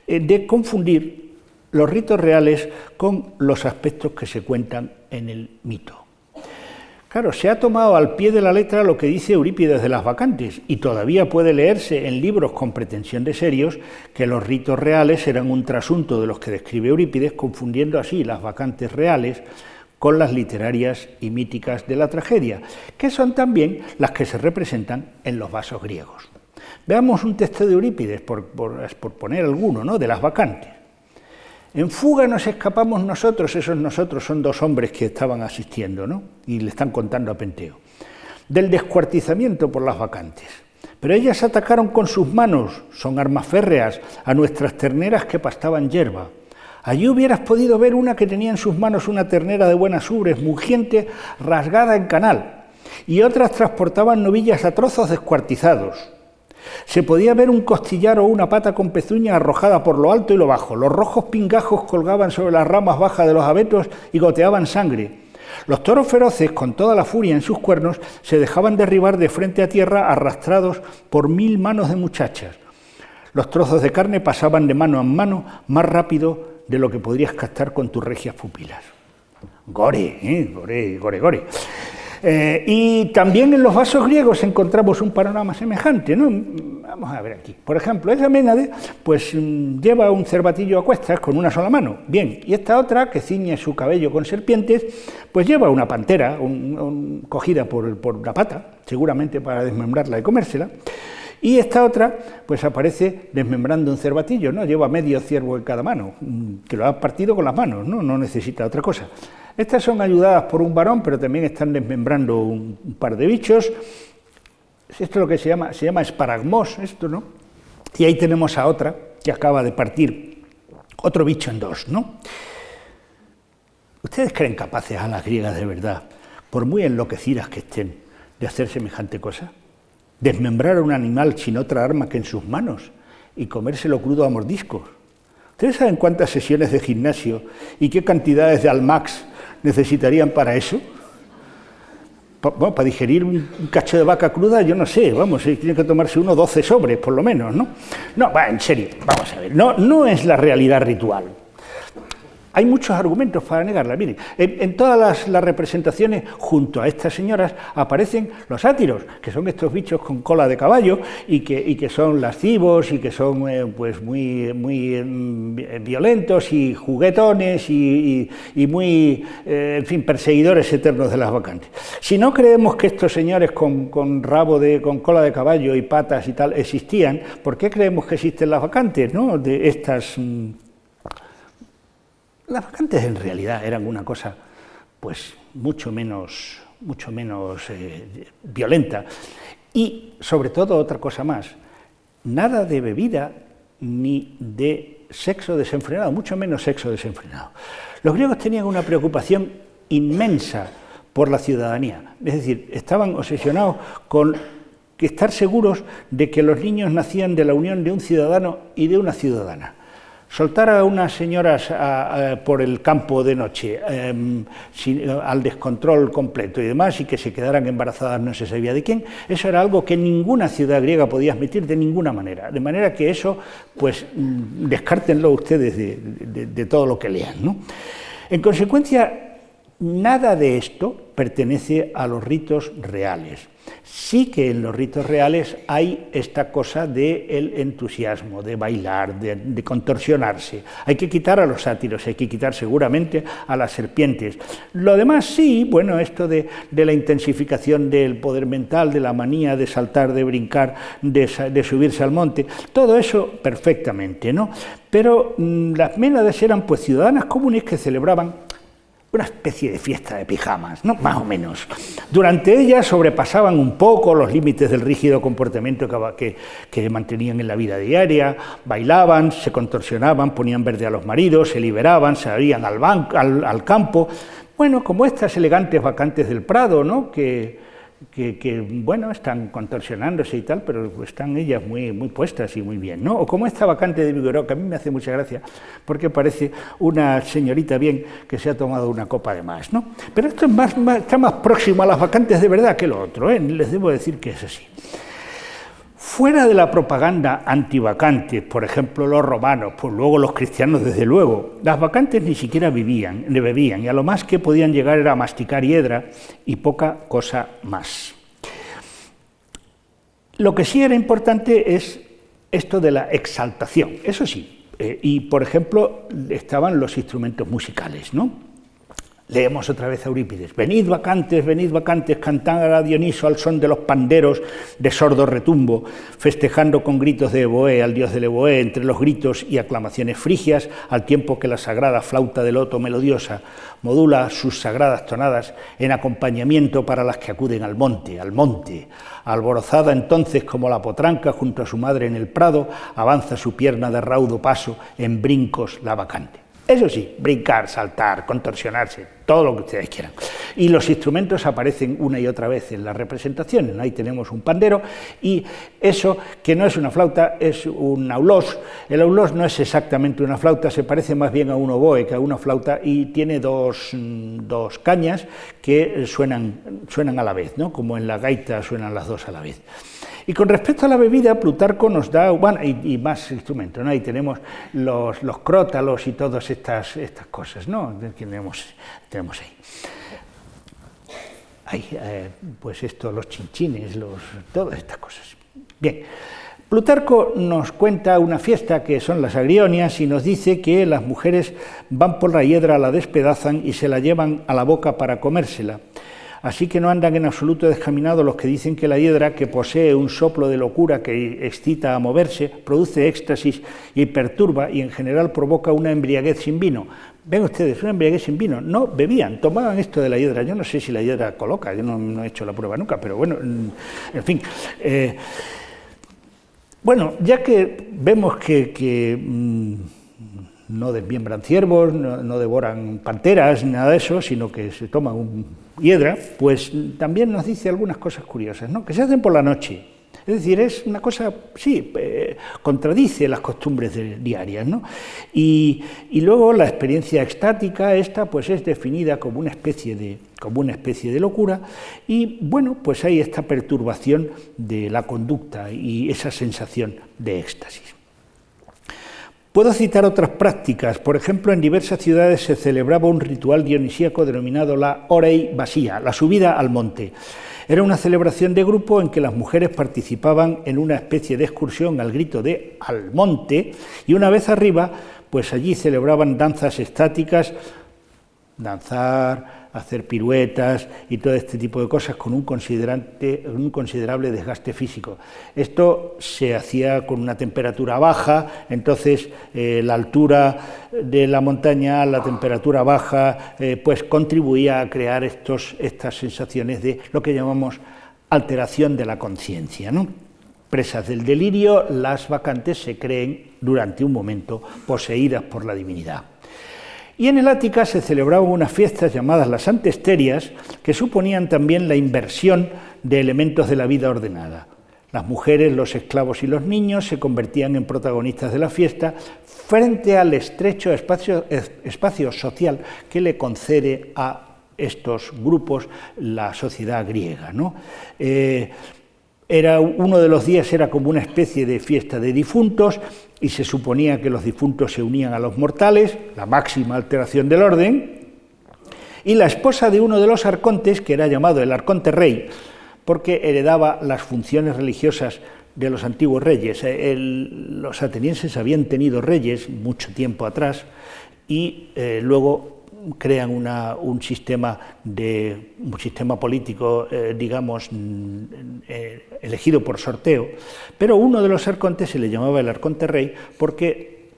de confundir los ritos reales con los aspectos que se cuentan en el mito. Claro, se ha tomado al pie de la letra lo que dice Eurípides de las Bacantes, y todavía puede leerse en libros con pretensión de serios que los ritos reales eran un trasunto de los que describe Eurípides, confundiendo así las Bacantes reales con las literarias y míticas de la tragedia, que son también las que se representan en los vasos griegos. Veamos un texto de Eurípides, por poner alguno, ¿no?, de las Bacantes. En fuga nos escapamos nosotros, esos nosotros son dos hombres que estaban asistiendo, ¿no?, y le están contando a Penteo, del descuartizamiento por las Bacantes. Pero ellas atacaron con sus manos, son armas férreas, a nuestras terneras que pastaban hierba. Allí hubieras podido ver una que tenía en sus manos una ternera de buenas ubres, mugiente, rasgada en canal, y otras transportaban novillas a trozos descuartizados. Se podía ver un costillar o una pata con pezuña arrojada por lo alto y lo bajo. Los rojos pingajos colgaban sobre las ramas bajas de los abetos y goteaban sangre. Los toros feroces, con toda la furia en sus cuernos, se dejaban derribar de frente a tierra arrastrados por 1000 manos de muchachas. Los trozos de carne pasaban de mano en mano más rápido de lo que podrías captar con tus regias pupilas. Gore, gore. Y también en los vasos griegos encontramos un panorama semejante, ¿no? Vamos a ver aquí. Por ejemplo, esa Ménade pues lleva un cervatillo a cuestas con una sola mano. Bien, y esta otra, que ciñe su cabello con serpientes, pues lleva una pantera cogida por la pata, seguramente para desmembrarla y comérsela. Y esta otra, pues aparece desmembrando un cervatillo, ¿no? Lleva medio ciervo en cada mano, que lo ha partido con las manos, ¿no? No necesita otra cosa. Estas son ayudadas por un varón, pero también están desmembrando un par de bichos. Esto es lo que se llama esparagmos, esto, ¿no? Y ahí tenemos a otra que acaba de partir otro bicho en dos, ¿no? ¿Ustedes creen capaces a las griegas de verdad, por muy enloquecidas que estén, de hacer semejante cosa? Desmembrar a un animal sin otra arma que en sus manos y comérselo crudo a mordiscos. ¿Ustedes saben cuántas sesiones de gimnasio y qué cantidades de Almax necesitarían para eso? Bueno, para digerir un cacho de vaca cruda, yo no sé, vamos, tiene que tomarse uno 12 sobres, por lo menos, ¿no? No, va, en serio, vamos a ver, no es la realidad ritual. Hay muchos argumentos para negarla. Miren, en todas las representaciones, junto a estas señoras, aparecen los sátiros, que son estos bichos con cola de caballo y que son lascivos y que son pues muy violentos y juguetones y muy, en fin, perseguidores eternos de las bacantes. Si no creemos que estos señores con cola de caballo y patas y tal existían, ¿por qué creemos que existen las bacantes, ¿no? De estas... Las bacantes en realidad eran una cosa pues mucho menos violenta y sobre todo otra cosa más, nada de bebida ni de sexo desenfrenado, mucho menos sexo desenfrenado. Los griegos tenían una preocupación inmensa por la ciudadanía, es decir, estaban obsesionados con estar seguros de que los niños nacían de la unión de un ciudadano y de una ciudadana. Soltar a unas señoras por el campo de noche al descontrol completo y demás, y que se quedaran embarazadas no se sabía de quién, eso era algo que ninguna ciudad griega podía admitir de ninguna manera. De manera que eso, pues descártenlo ustedes de todo lo que lean, ¿no? En consecuencia, nada de esto pertenece a los ritos reales. Sí que en los ritos reales hay esta cosa del entusiasmo, de bailar, de contorsionarse. Hay que quitar a los sátiros, hay que quitar seguramente a las serpientes. Lo demás sí, bueno, esto de la intensificación del poder mental, de la manía de saltar, de brincar, de subirse al monte, todo eso perfectamente, ¿no? Pero las Ménades eran pues ciudadanas comunes que celebraban una especie de fiesta de pijamas, ¿no? Más o menos. Durante ella sobrepasaban un poco los límites del rígido comportamiento que mantenían en la vida diaria, bailaban, se contorsionaban, ponían verde a los maridos, se liberaban, salían al campo. Bueno, como estas elegantes bacantes del Prado, ¿no? Que bueno, están contorsionándose y tal, pero están ellas muy puestas y muy bien, ¿no? O como esta vacante de Vigoró, que a mí me hace mucha gracia, porque parece una señorita bien que se ha tomado una copa de más, ¿no? Pero esto es está más próximo a las vacantes de verdad que lo otro, ¿eh? Les debo decir que es así. Fuera de la propaganda antivacantes, por ejemplo los romanos, pues luego los cristianos desde luego, las vacantes ni siquiera bebían, y a lo más que podían llegar era a masticar hiedra y poca cosa más. Lo que sí era importante es esto de la exaltación, eso sí, y por ejemplo estaban los instrumentos musicales, ¿no? Leemos otra vez a Eurípides. Venid vacantes, cantad a Dioniso al son de los panderos de sordo retumbo, festejando con gritos de Evoé al dios del Evoé, entre los gritos y aclamaciones frigias, al tiempo que la sagrada flauta de loto melodiosa modula sus sagradas tonadas en acompañamiento para las que acuden al monte, alborozada entonces como la potranca junto a su madre en el prado, avanza su pierna de raudo paso en brincos la vacante. Eso sí, brincar, saltar, contorsionarse, todo lo que ustedes quieran. Y los instrumentos aparecen una y otra vez en las representaciones. Ahí tenemos un pandero y eso, que no es una flauta, es un aulós. El aulós no es exactamente una flauta, se parece más bien a un oboe que a una flauta y tiene dos cañas que suenan a la vez, ¿no? Como en la gaita suenan las dos a la vez. Y con respecto a la bebida, Plutarco nos da, bueno, y más instrumentos, ¿no? Ahí tenemos los crótalos y todas estas cosas, ¿no? Tenemos ahí. Pues esto, los chinchines, todas estas cosas. Bien, Plutarco nos cuenta una fiesta que son las Agrionias y nos dice que las mujeres van por la hiedra, la despedazan y se la llevan a la boca para comérsela. Así que no andan en absoluto descaminados los que dicen que la hiedra, que posee un soplo de locura que excita a moverse, produce éxtasis y perturba y en general provoca una embriaguez sin vino. Ven ustedes, una embriaguez sin vino. No bebían, tomaban esto de la hiedra. Yo no sé si la hiedra coloca, yo no he hecho la prueba nunca, pero bueno, en fin. Bueno, ya que vemos que no desmiembran ciervos, no devoran panteras, ni nada de eso, sino que se toman hiedra, pues también nos dice algunas cosas curiosas, ¿no? Que se hacen por la noche. Es decir, es una cosa, sí, contradice las costumbres diarias, ¿no? Y luego la experiencia extática, esta pues es definida como una especie de locura, y bueno, pues hay esta perturbación de la conducta y esa sensación de éxtasis. Puedo citar otras prácticas. Por ejemplo, en diversas ciudades se celebraba un ritual dionisíaco denominado la Orei Basía, la subida al monte. Era una celebración de grupo en que las mujeres participaban en una especie de excursión al grito de «al monte», y una vez arriba, pues allí celebraban danzas estáticas, danzar, hacer piruetas y todo este tipo de cosas con un considerable desgaste físico. Esto se hacía con una temperatura baja, entonces la altura de la montaña, la temperatura baja, pues contribuía a crear estas sensaciones de lo que llamamos alteración de la conciencia, ¿no? Presas del delirio, las bacantes se creen durante un momento poseídas por la divinidad. Y en el Ática se celebraban unas fiestas llamadas las Antesterias, que suponían también la inversión de elementos de la vida ordenada. Las mujeres, los esclavos y los niños se convertían en protagonistas de la fiesta frente al estrecho espacio social que le concede a estos grupos la sociedad griega, ¿no? Uno de los días era como una especie de fiesta de difuntos, y se suponía que los difuntos se unían a los mortales, la máxima alteración del orden, y la esposa de uno de los arcontes, que era llamado el arconte rey, porque heredaba las funciones religiosas de los antiguos reyes. Los atenienses habían tenido reyes mucho tiempo atrás, y luego crean un sistema político, digamos, elegido por sorteo, pero uno de los arcontes se le llamaba el arconte rey porque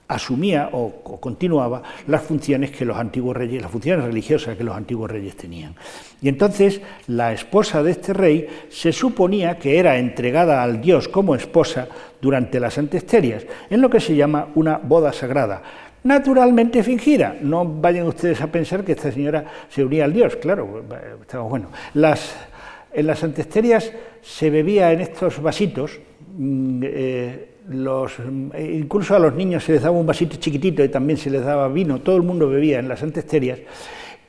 asumía o continuaba las funciones que los antiguos reyes, las funciones religiosas que los antiguos reyes tenían. Y entonces la esposa de este rey se suponía que era entregada al dios como esposa durante las Antesterias, en lo que se llama una boda sagrada, naturalmente fingida. No vayan ustedes a pensar que esta señora se unía al dios, claro, estamos bueno. En las Antesterias se bebía en estos vasitos, incluso a los niños se les daba un vasito chiquitito y también se les daba vino, todo el mundo bebía en las Antesterias,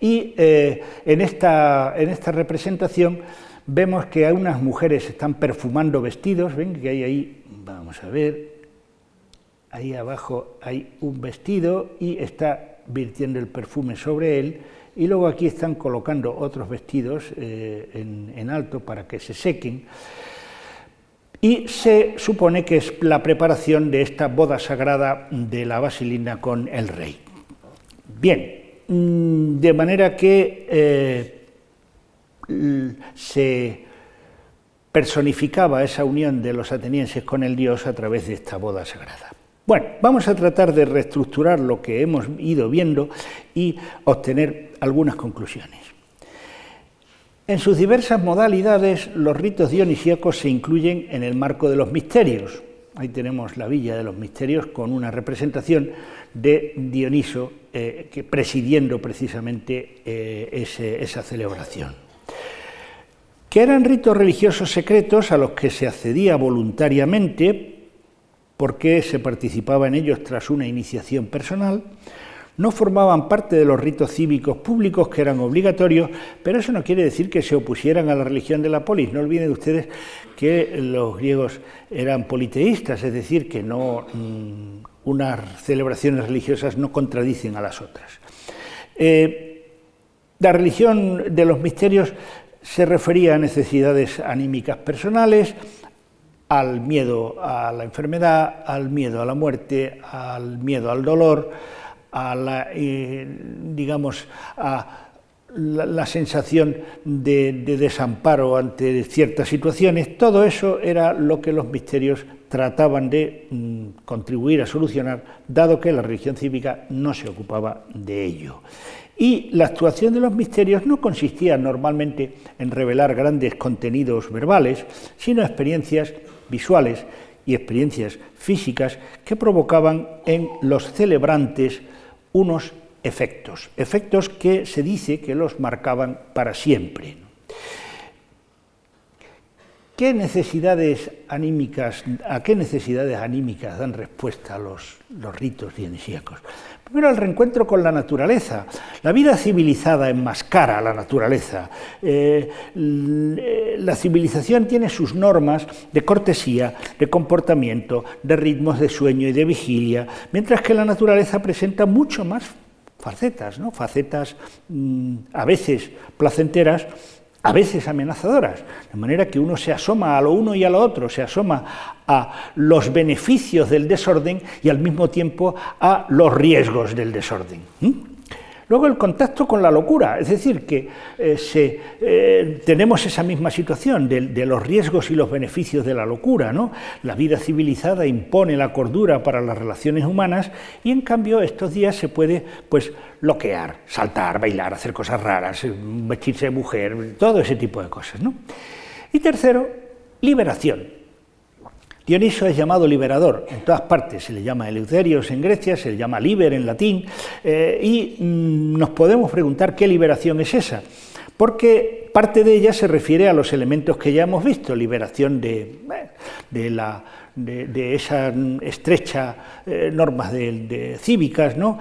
y en esta representación vemos que unas mujeres están perfumando vestidos, ven que hay ahí, vamos a ver, ahí abajo hay un vestido y está vertiendo el perfume sobre él, y luego aquí están colocando otros vestidos en alto para que se sequen, y se supone que es la preparación de esta boda sagrada de la Basilina con el rey. Bien, de manera que se personificaba esa unión de los atenienses con el dios a través de esta boda sagrada. Bueno, vamos a tratar de reestructurar lo que hemos ido viendo y obtener algunas conclusiones. En sus diversas modalidades, los ritos dionisíacos se incluyen en el marco de los misterios. Ahí tenemos la Villa de los Misterios con una representación de Dioniso presidiendo precisamente esa celebración. Que eran ritos religiosos secretos a los que se accedía voluntariamente porque se participaba en ellos tras una iniciación personal, no formaban parte de los ritos cívicos públicos que eran obligatorios, pero eso no quiere decir que se opusieran a la religión de la polis. No olviden ustedes que los griegos eran politeístas, es decir, que unas celebraciones religiosas no contradicen a las otras. La religión de los misterios se refería a necesidades anímicas personales, al miedo a la enfermedad, al miedo a la muerte, al miedo al dolor, a la, digamos, a la sensación de desamparo ante ciertas situaciones. Todo eso era lo que los misterios trataban de contribuir a solucionar, dado que la religión cívica no se ocupaba de ello. Y la actuación de los misterios no consistía normalmente en revelar grandes contenidos verbales, sino experiencias visuales y experiencias físicas que provocaban en los celebrantes unos efectos que se dice que los marcaban para siempre. ¿A qué necesidades anímicas dan respuesta los ritos dionisíacos? Primero, el reencuentro con la naturaleza. La vida civilizada enmascara a la naturaleza. La civilización tiene sus normas de cortesía, de comportamiento, de ritmos de sueño y de vigilia, mientras que la naturaleza presenta mucho más facetas, ¿no? Facetas a veces placenteras, a veces amenazadoras, de manera que uno se asoma a lo uno y a lo otro, se asoma a los beneficios del desorden y al mismo tiempo a los riesgos del desorden. Luego el contacto con la locura, es decir, que tenemos esa misma situación de los riesgos y los beneficios de la locura, ¿no? La vida civilizada impone la cordura para las relaciones humanas y en cambio estos días se puede pues loquear, saltar, bailar, hacer cosas raras, vestirse de mujer, todo ese tipo de cosas, ¿no? Y tercero, liberación. Dioniso es llamado liberador, en todas partes se le llama Eleutherios en Grecia, se le llama liber en latín, y nos podemos preguntar qué liberación es esa, porque parte de ella se refiere a los elementos que ya hemos visto, liberación de esas estrechas normas cívicas, ¿no?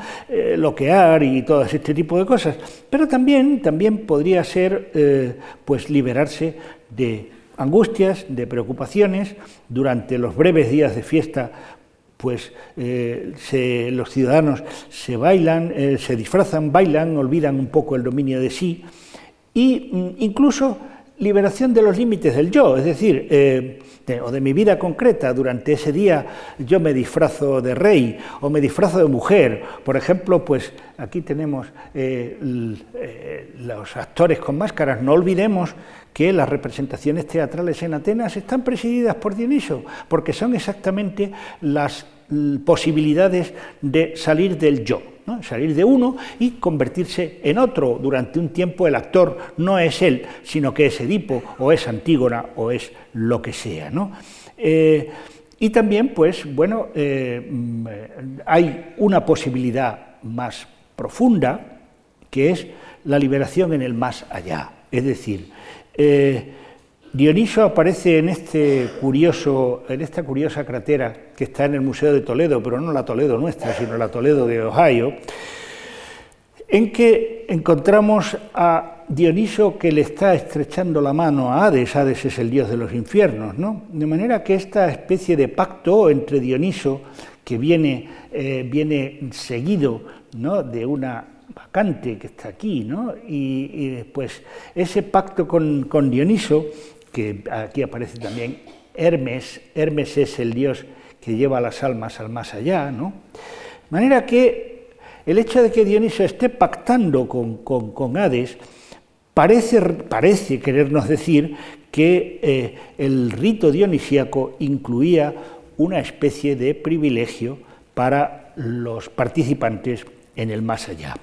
Loquear y todo este tipo de cosas, pero también podría ser pues liberarse de angustias, de preocupaciones. Durante los breves días de fiesta, pues los ciudadanos se disfrazan, bailan, olvidan un poco el dominio de sí, y incluso liberación de los límites del yo, es decir, o de mi vida concreta. Durante ese día yo me disfrazo de rey o me disfrazo de mujer. Por ejemplo, pues aquí tenemos los actores con máscaras. No olvidemos que las representaciones teatrales en Atenas están presididas por Dioniso, porque son exactamente las posibilidades de salir del yo, ¿no? Salir de uno y convertirse en otro. Durante un tiempo el actor no es él, sino que es Edipo, o es Antígona, o es lo que sea, ¿no? Y también, pues, bueno, hay una posibilidad más profunda, que es la liberación en el más allá. Es decir, Dioniso aparece en esta curiosa cratera que está en el Museo de Toledo, pero no la Toledo nuestra, sino la Toledo de Ohio, en que encontramos a Dioniso que le está estrechando la mano a Hades. Hades es el dios de los infiernos, ¿no? De manera que esta especie de pacto entre Dioniso, que viene seguido, ¿no?, de una vacante que está aquí, ¿no? Y después ese pacto con Dioniso, que aquí aparece también Hermes. Hermes es el dios que lleva las almas al más allá, ¿no? De manera que el hecho de que Dioniso esté pactando con Hades parece querernos decir que el rito dionisíaco incluía una especie de privilegio para los participantes en el más allá.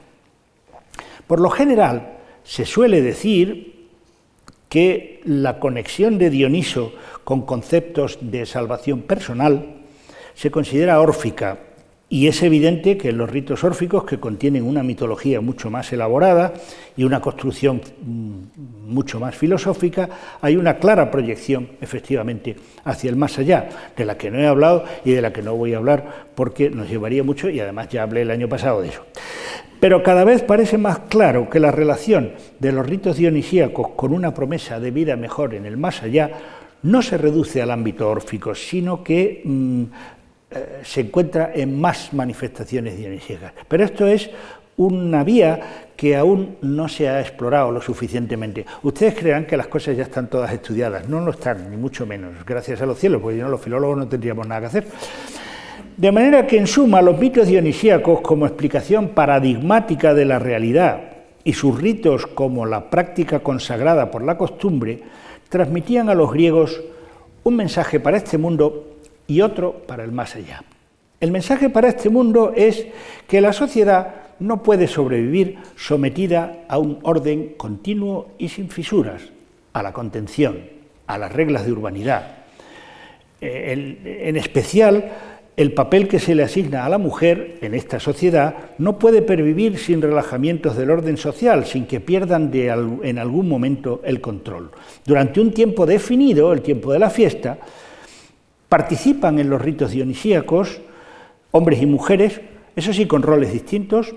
Por lo general, se suele decir que la conexión de Dioniso con conceptos de salvación personal se considera órfica, y es evidente que en los ritos órficos, que contienen una mitología mucho más elaborada y una construcción mucho más filosófica, hay una clara proyección, efectivamente, hacia el más allá, de la que no he hablado y de la que no voy a hablar porque nos llevaría mucho, y además ya hablé el año pasado de eso. Pero cada vez parece más claro que la relación de los ritos dionisíacos con una promesa de vida mejor en el más allá no se reduce al ámbito órfico, sino que se encuentra en más manifestaciones dionisíacas. Pero esto es una vía que aún no se ha explorado lo suficientemente. Ustedes creerán que las cosas ya están todas estudiadas, no lo están, ni mucho menos, gracias a los cielos, porque si no los filólogos no tendríamos nada que hacer. De manera que, en suma, los mitos dionisíacos, como explicación paradigmática de la realidad, y sus ritos como la práctica consagrada por la costumbre, transmitían a los griegos un mensaje para este mundo y otro para el más allá. El mensaje para este mundo es que la sociedad no puede sobrevivir sometida a un orden continuo y sin fisuras, a la contención, a las reglas de urbanidad. En especial, el papel que se le asigna a la mujer en esta sociedad no puede pervivir sin relajamientos del orden social, sin que pierdan en algún momento el control. Durante un tiempo definido, el tiempo de la fiesta, participan en los ritos dionisíacos hombres y mujeres, eso sí, con roles distintos,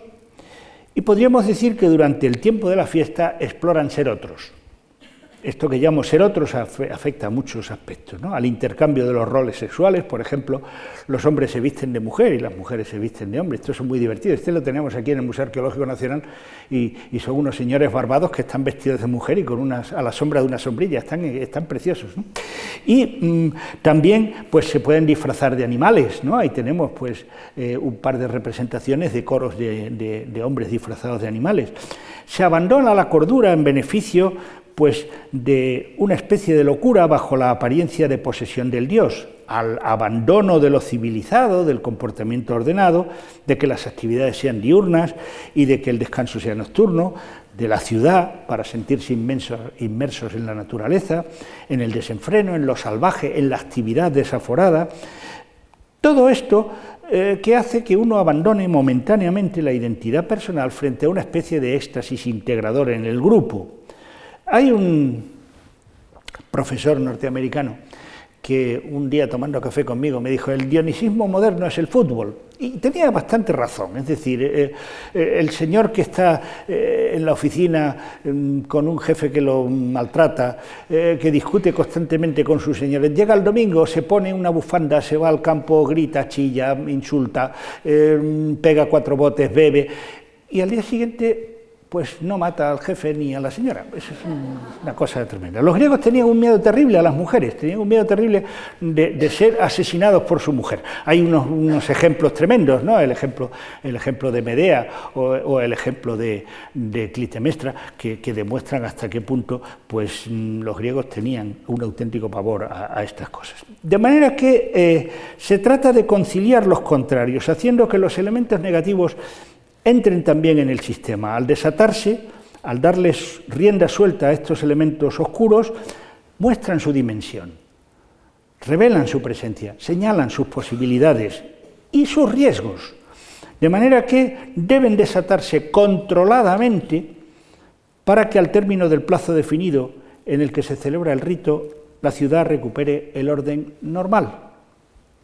y podríamos decir que durante el tiempo de la fiesta exploran ser otros. Esto que llamo ser otros afecta a muchos aspectos, ¿no? Al intercambio de los roles sexuales, por ejemplo, los hombres se visten de mujer y las mujeres se visten de hombre. Esto es muy divertido. Este lo tenemos aquí en el Museo Arqueológico Nacional y son unos señores barbados que están vestidos de mujer y con a la sombra de una sombrilla. Están preciosos, ¿no? Y también pues, se pueden disfrazar de animales, ¿no? Ahí tenemos pues, un par de representaciones de coros de hombres disfrazados de animales. Se abandona la cordura en beneficio pues de una especie de locura bajo la apariencia de posesión del Dios, al abandono de lo civilizado, del comportamiento ordenado, de que las actividades sean diurnas y de que el descanso sea nocturno, de la ciudad para sentirse inmersos en la naturaleza, en el desenfreno, en lo salvaje, en la actividad desaforada. Todo esto que hace que uno abandone momentáneamente la identidad personal frente a una especie de éxtasis integrador en el grupo. Hay un profesor norteamericano que un día tomando café conmigo me dijo: el dionisismo moderno es el fútbol, y tenía bastante razón. Es decir, el señor que está en la oficina con un jefe que lo maltrata, que discute constantemente con sus señores, llega el domingo, se pone una bufanda, se va al campo, grita, chilla, insulta, pega 4 botes, bebe, y al día siguiente pues no mata al jefe ni a la señora. Eso es una cosa tremenda. Los griegos tenían un miedo terrible a las mujeres, tenían un miedo terrible de ser asesinados por su mujer. Hay unos ejemplos tremendos, ¿no? El ejemplo de Medea o el ejemplo de Clitemnestra, que demuestran hasta qué punto pues, los griegos tenían un auténtico pavor a estas cosas. De manera que se trata de conciliar los contrarios, haciendo que los elementos negativos entren también en el sistema. Al desatarse, al darles rienda suelta a estos elementos oscuros, muestran su dimensión, revelan su presencia, señalan sus posibilidades y sus riesgos, de manera que deben desatarse controladamente para que al término del plazo definido en el que se celebra el rito, la ciudad recupere el orden normal,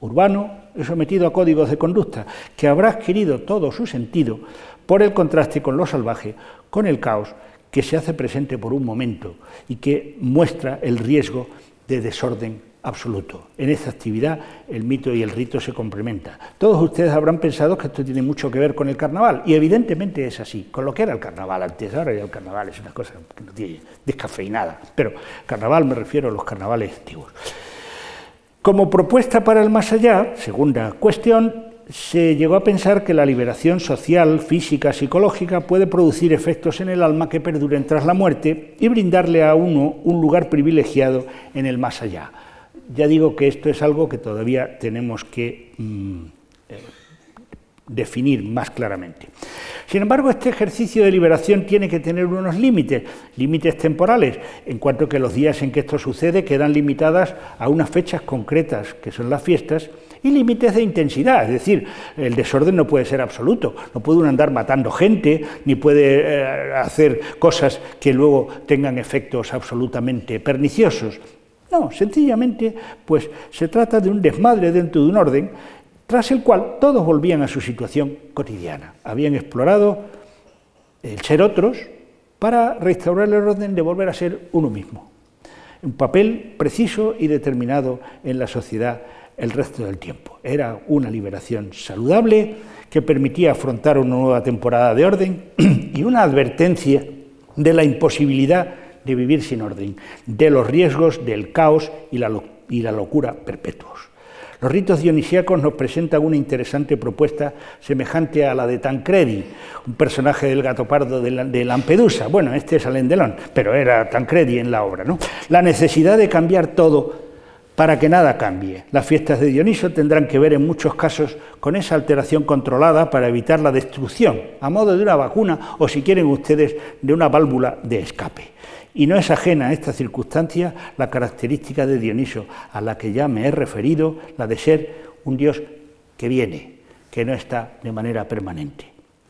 urbano, y sometido a códigos de conducta, que habrá adquirido todo su sentido por el contraste con lo salvaje, con el caos que se hace presente por un momento y que muestra el riesgo de desorden absoluto. En esta actividad el mito y el rito se complementan. Todos ustedes habrán pensado que esto tiene mucho que ver con el carnaval, y evidentemente es así, con lo que era el carnaval antes. Ahora ya el carnaval es una cosa que no tiene descafeinada, pero carnaval me refiero a los carnavales antiguos. Como propuesta para el más allá, segunda cuestión, se llegó a pensar que la liberación social, física, psicológica puede producir efectos en el alma que perduren tras la muerte y brindarle a uno un lugar privilegiado en el más allá. Ya digo que esto es algo que todavía tenemos que definir más claramente. Sin embargo, este ejercicio de liberación tiene que tener unos límites temporales, en cuanto que los días en que esto sucede quedan limitadas a unas fechas concretas, que son las fiestas, y límites de intensidad, es decir, el desorden no puede ser absoluto, no puede uno andar matando gente, ni puede hacer cosas que luego tengan efectos absolutamente perniciosos. No, sencillamente, pues se trata de un desmadre dentro de un orden, tras el cual todos volvían a su situación cotidiana. Habían explorado el ser otros para restaurar el orden de volver a ser uno mismo. Un papel preciso y determinado en la sociedad el resto del tiempo. Era una liberación saludable que permitía afrontar una nueva temporada de orden y una advertencia de la imposibilidad de vivir sin orden, de los riesgos del caos y la locura perpetuos. Los ritos dionisíacos nos presentan una interesante propuesta semejante a la de Tancredi, un personaje del Gato Pardo de Lampedusa. Bueno, este es Alain Delon, pero era Tancredi en la obra, ¿no? La necesidad de cambiar todo para que nada cambie. Las fiestas de Dioniso tendrán que ver en muchos casos con esa alteración controlada para evitar la destrucción, a modo de una vacuna o, si quieren ustedes, de una válvula de escape. Y no es ajena a esta circunstancia la característica de Dioniso, a la que ya me he referido, la de ser un dios que viene, que no está de manera permanente.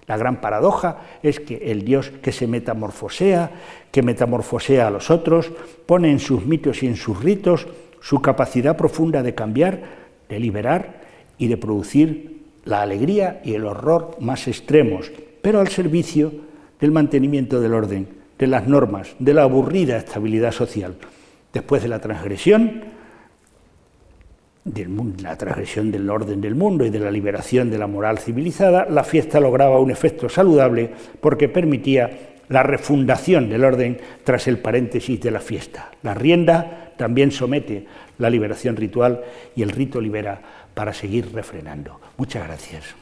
La gran paradoja es que el dios que se metamorfosea, que metamorfosea a los otros, pone en sus mitos y en sus ritos su capacidad profunda de cambiar, de liberar y de producir la alegría y el horror más extremos, pero al servicio del mantenimiento del orden, de las normas, de la aburrida estabilidad social. Después de la transgresión del orden del mundo y de la liberación de la moral civilizada, la fiesta lograba un efecto saludable porque permitía la refundación del orden tras el paréntesis de la fiesta. La rienda también somete la liberación ritual y el rito libera para seguir refrenando. Muchas gracias.